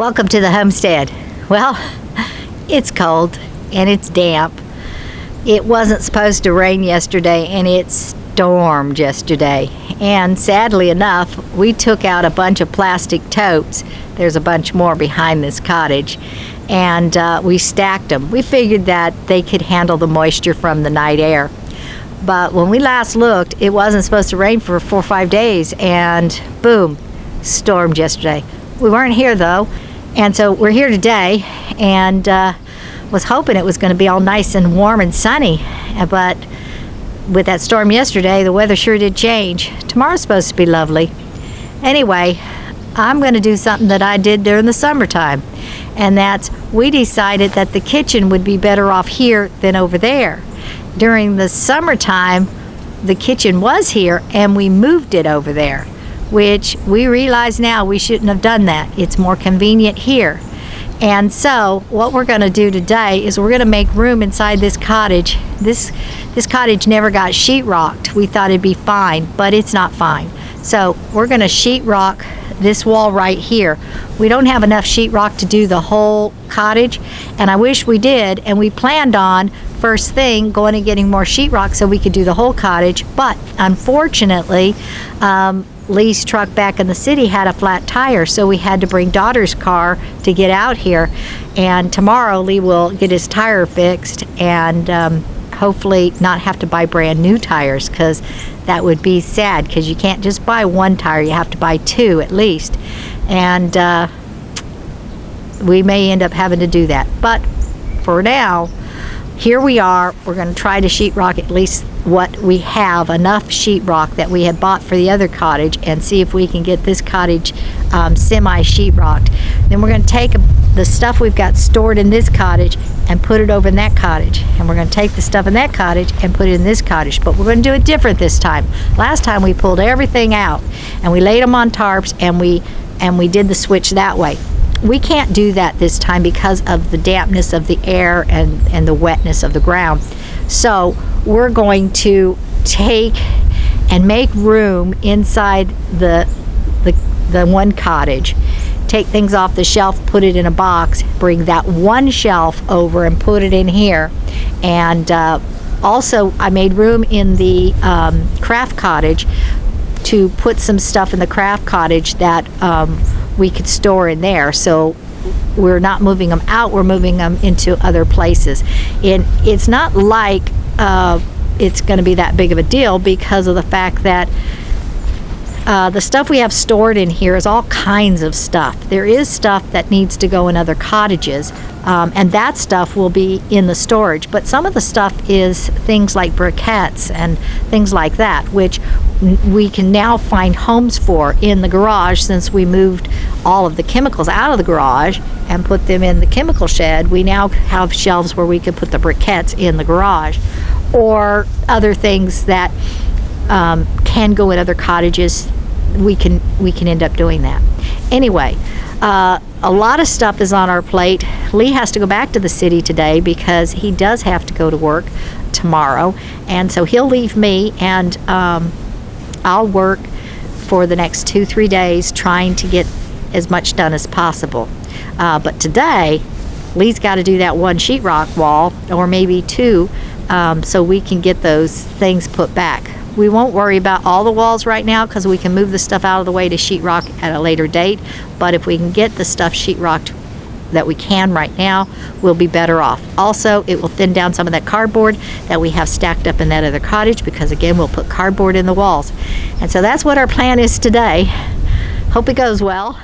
Welcome to the homestead. Well, it's cold and it's damp. It wasn't supposed to rain yesterday and it stormed yesterday. And sadly enough, we took out a bunch of plastic totes. There's a bunch more behind this cottage. And we stacked them. We figured that they could handle the moisture from the night air. But when we last looked, it wasn't supposed to rain for 4 or 5 days, and boom, stormed yesterday. We weren't here though, and so we're here today, and was hoping it was going to be all nice and warm and sunny, but with that storm yesterday, the weather sure did change. Tomorrow's supposed to be lovely. Anyway, I'm going to do something that I did during the summertime, and that's we decided that the kitchen would be better off here than over there. During the summertime, the kitchen was here, and we moved it over there, which we realize now we shouldn't have done that. It's more convenient here. And so what we're going to do today is we're going to make room inside this cottage. This cottage never got sheetrocked. We thought it'd be fine, but it's not fine. So we're going to sheetrock this wall right here. We don't have enough sheetrock to do the whole cottage, and I wish we did, and we planned on first thing going and getting more sheetrock so we could do the whole cottage, but unfortunately Lee's truck back in the city had a flat tire, so we had to bring daughter's car to get out here, and tomorrow Lee will get his tire fixed and hopefully not have to buy brand new tires, because that would be sad, because you can't just buy one tire, you have to buy 2 at least, and we may end up having to do that. But for now, here we are. We're going to try to sheetrock at least what we have, enough sheetrock that we had bought for the other cottage, and see if we can get this cottage semi-sheetrocked. Then we're going to take the stuff we've got stored in this cottage and put it over in that cottage. And we're going to take the stuff in that cottage and put it in this cottage. But we're going to do it different this time. Last time we pulled everything out and we laid them on tarps and we did the switch that way. We can't do that this time because of the dampness of the air and the wetness of the ground. So we're going to take and make room inside the one cottage. Take things off the shelf, put it in a box, bring that one shelf over and put it in here. And also I made room in the craft cottage to put some stuff in the craft cottage that we could store in there. So we're not moving them out, we're moving them into other places. And it's not like it's going to be that big of a deal, because of the fact that the stuff we have stored in here is all kinds of stuff. There is stuff that needs to go in other cottages, and that stuff will be in the storage. But some of the stuff is things like briquettes and things like that, which we can now find homes for in the garage. Since we moved all of the chemicals out of the garage and put them in the chemical shed, we now have shelves where we can put the briquettes in the garage, or other things that can go in other cottages. We can end up doing that. Anyway, a lot of stuff is on our plate. Lee has to go back to the city today because he does have to go to work tomorrow, and so he'll leave me, and I'll work for the next 2-3 days trying to get as much done as possible. But today, Lee's got to do that one sheetrock wall, or maybe 2, so we can get those things put back. We won't worry about all the walls right now because we can move the stuff out of the way to sheetrock at a later date. But if we can get the stuff sheetrocked that we can right now, we'll be better off. Also, it will thin down some of that cardboard that we have stacked up in that other cottage, because again, we'll put cardboard in the walls. And so that's what our plan is today. Hope it goes well.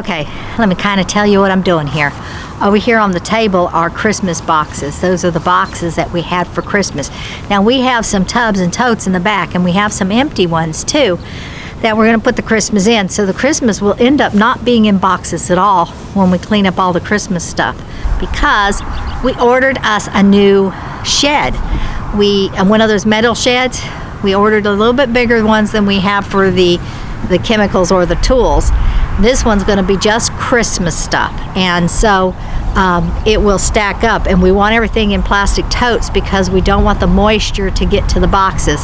Okay, let me kind of tell you what I'm doing here. Over here on the table are Christmas boxes. Those are the boxes that we had for Christmas. Now we have some tubs and totes in the back, and we have some empty ones too that we're going to put the Christmas in. So the Christmas will end up not being in boxes at all when we clean up all the Christmas stuff, because we ordered us a new shed. One of those metal sheds, we ordered a little bit bigger ones than we have for the chemicals or the tools. This one's going to be just Christmas stuff, and so it will stack up, and we want everything in plastic totes because we don't want the moisture to get to the boxes.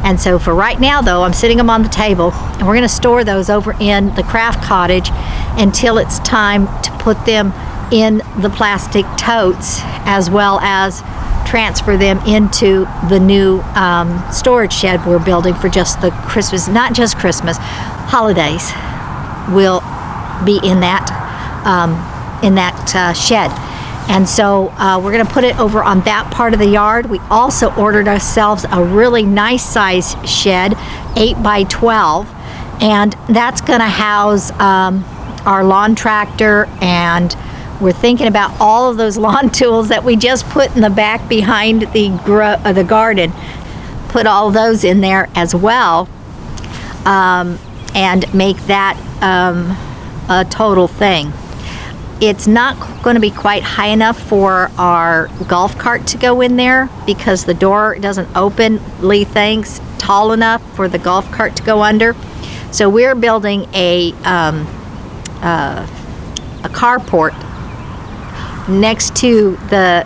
And so for right now though, I'm sitting them on the table, and we're going to store those over in the craft cottage until it's time to put them in the plastic totes, as well as transfer them into the new storage shed we're building for just the Christmas, not just Christmas, holidays will be in that shed. And so we're going to put it over on that part of the yard. We also ordered ourselves a really nice size shed, 8 by 12, and that's going to house our lawn tractor, and we're thinking about all of those lawn tools that we just put in the back behind the garden. Put all those in there as well, and make that a total thing. It's not going to be quite high enough for our golf cart to go in there because the door doesn't open, Lee thinks, tall enough for the golf cart to go under. So we're building a carport next to the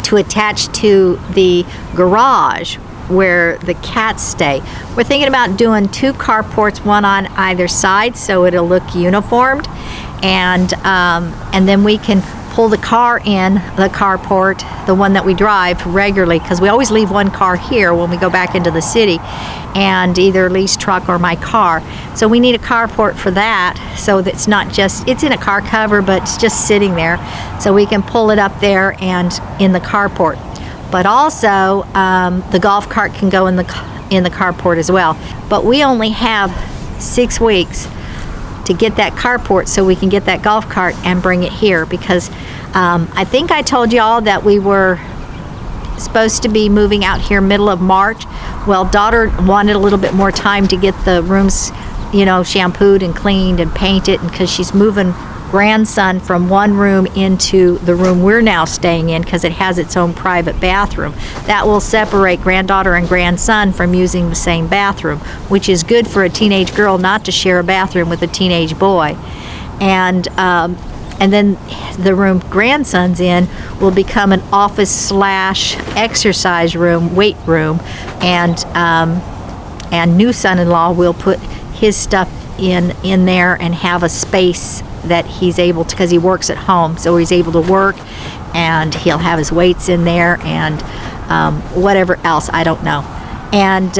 to attach to the garage where the cats stay. We're thinking about doing 2 carports, one on either side, so it'll look uniformed, and then we can pull the car in the carport, the one that we drive regularly, because we always leave one car here when we go back into the city, and either Lee's truck or my car. So we need a carport for that, so that it's not just, it's in a car cover, but it's just sitting there, so we can pull it up there and in the carport. But also the golf cart can go in the carport as well. But we only have 6 weeks to get that carport so we can get that golf cart and bring it here, because I think I told y'all that we were supposed to be moving out here middle of March. Well, daughter wanted a little bit more time to get the rooms, shampooed and cleaned and painted, because she's moving grandson from one room into the room we're now staying in, because it has its own private bathroom. That will separate granddaughter and grandson from using the same bathroom, which is good for a teenage girl not to share a bathroom with a teenage boy. And then the room grandson's in will become an office / exercise room, weight room, and new son-in-law will put his stuff in there and have a space that he's able to, because he works at home, so he's able to work, and he'll have his weights in there and whatever else, I don't know. And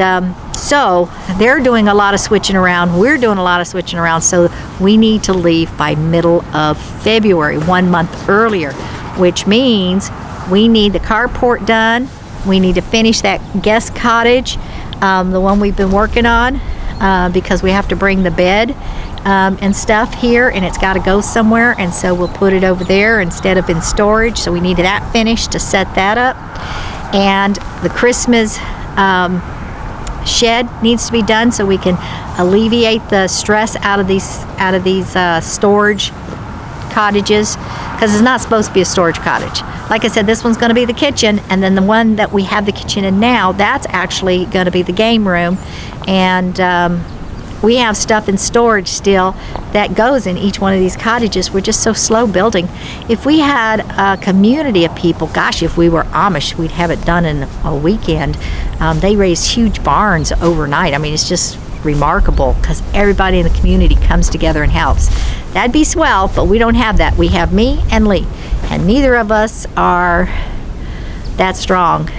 so they're doing a lot of switching around, we're doing a lot of switching around, so we need to leave by middle of February, 1 month earlier, which means we need the carport done, we need to finish that guest cottage, the one we've been working on, because we have to bring the bed and stuff here, and it's got to go somewhere, and so we'll put it over there instead of in storage. So we need that finished to set that up, and the Christmas shed needs to be done so we can alleviate the stress out of these storage cottages, because it's not supposed to be a storage cottage. Like I said, this one's going to be the kitchen, and then the one that we have the kitchen in now, that's actually going to be the game room, and we have stuff in storage still that goes in each one of these cottages. We're just so slow building. If we had a community of people, gosh, if we were Amish, we'd have it done in a weekend. They raise huge barns overnight. I mean, it's just remarkable, because everybody in the community comes together and helps. That'd be swell, but we don't have that. We have me and Lee, and neither of us are that strong.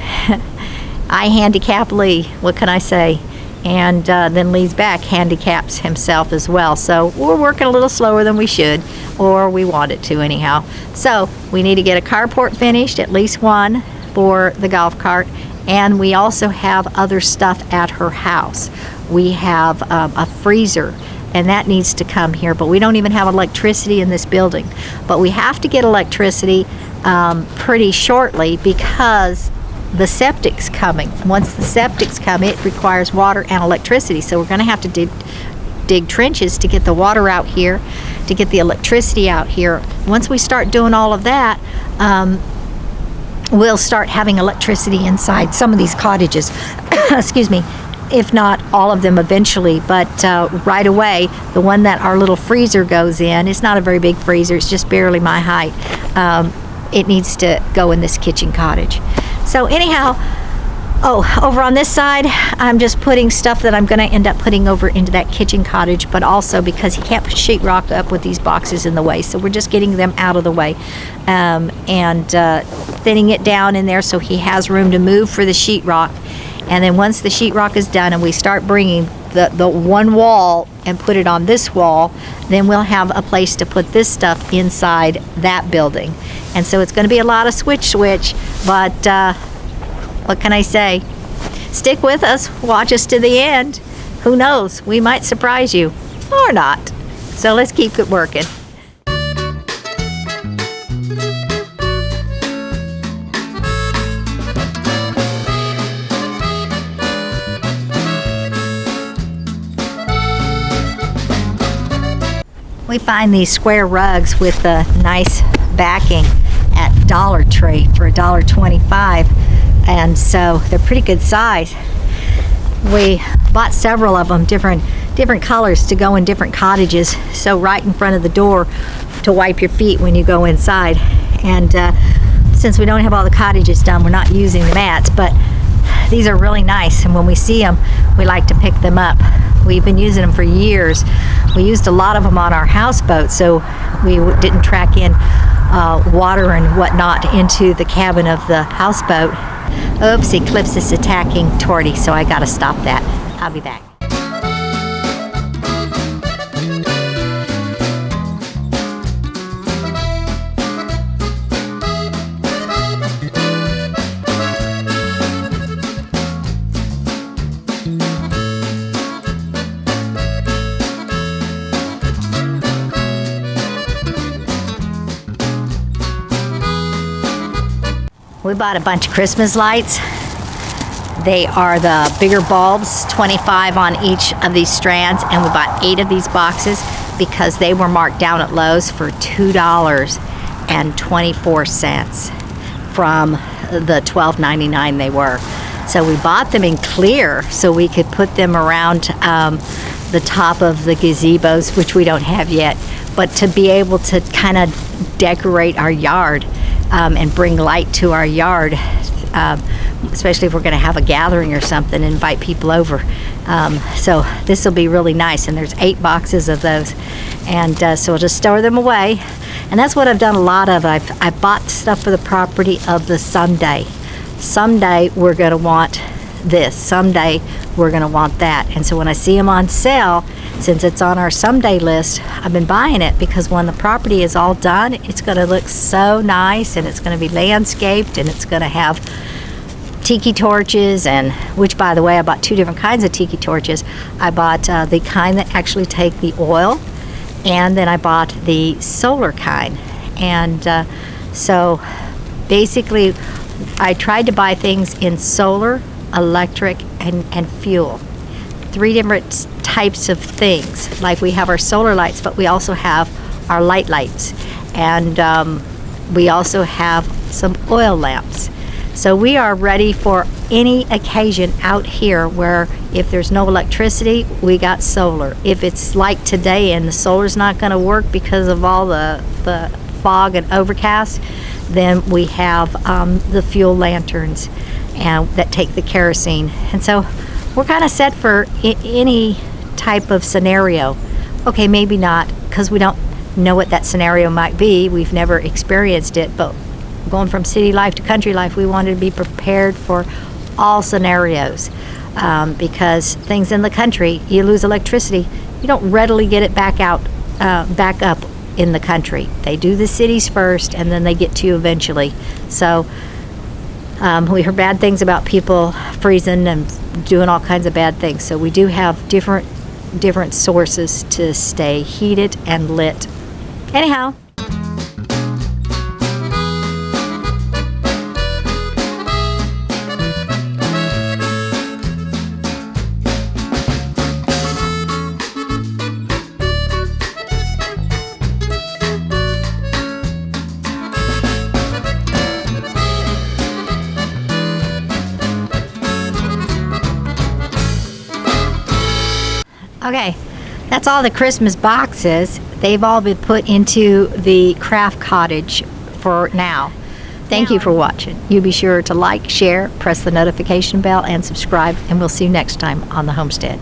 I handicap Lee, what can I say? And then Lee's back handicaps himself as well. So we're working a little slower than we should, or we want it to anyhow. So we need to get a carport finished, at least one for the golf cart, and we also have other stuff at her house. We have a freezer and that needs to come here. But we don't even have electricity in this building. But we have to get electricity pretty shortly because the septic's coming. Once the septic's come, it requires water and electricity. So we're going to have to dig trenches to get the water out here, to get the electricity out here. Once we start doing all of that, we'll start having electricity inside some of these cottages. Excuse me. If not all of them eventually, but right away, the one that our little freezer goes in, it's not a very big freezer, it's just barely my height. It needs to go in this kitchen cottage. So anyhow, over on this side, I'm just putting stuff that I'm going to end up putting over into that kitchen cottage, but also because he can't put sheetrock up with these boxes in the way, so we're just getting them out of the way and thinning it down in there so he has room to move for the sheetrock. And then once the sheetrock is done and we start bringing the one wall and put it on this wall, then we'll have a place to put this stuff inside that building. And so it's going to be a lot of switch, but what can I say? Stick with us, watch us to the end. Who knows, we might surprise you, or not. So let's keep it working. We find these square rugs with a nice backing at Dollar Tree for $1.25, and so they're pretty good size. We bought several of them, different colors to go in different cottages, so right in front of the door to wipe your feet when you go inside. And since we don't have all the cottages done, we're not using the mats, but these are really nice, and when we see them, we like to pick them up. We've been using them for years. We used a lot of them on our houseboat, so we didn't track in water and whatnot into the cabin of the houseboat. Oops, Eclipse is attacking Torty, so I gotta stop that. I'll be back. We bought a bunch of Christmas lights. They are the bigger bulbs, 25 on each of these strands, and we bought 8 of these boxes because they were marked down at Lowe's for $2.24 from the $12.99 they were. So we bought them in clear so we could put them around the top of the gazebos, which we don't have yet, but to be able to kind of decorate our yard and bring light to our yard, especially if we're going to have a gathering or something, invite people over. So this will be really nice, and there's 8 boxes of those, and so we'll just store them away. And that's what I've done a lot of. I've bought stuff for the property of the someday. Someday we're going to want this. Someday we're going to want that. And so when I see them on sale, since it's on our someday list, I've been buying it because when the property is all done, it's going to look so nice, and it's going to be landscaped, and it's going to have tiki torches, and which, by the way, I bought 2 different kinds of tiki torches. I bought the kind that actually take the oil, and then I bought the solar kind. And so basically I tried to buy things in solar, electric, and fuel. 3 different types of things. Like we have our solar lights, but we also have our lights, and we also have some oil lamps. So we are ready for any occasion out here where if there's no electricity, we got solar. If it's like today and the solar's not going to work because of all the fog and overcast, then we have the fuel lanterns and that take the kerosene. And so we're kind of set for any type of scenario. Okay, maybe not, because we don't know what that scenario might be. We've never experienced it, but going from city life to country life, we wanted to be prepared for all scenarios, because things in the country, you lose electricity, you don't readily get it back up in the country. They do the cities first, and then they get to you eventually. So we heard bad things about people freezing and doing all kinds of bad things. So we do have different different sources to stay heated and lit. Anyhow. Okay, that's all the Christmas boxes. They've all been put into the craft cottage for now. Thank you for watching. You be sure to like, share, press the notification bell, and subscribe, and we'll see you next time on the Homestead.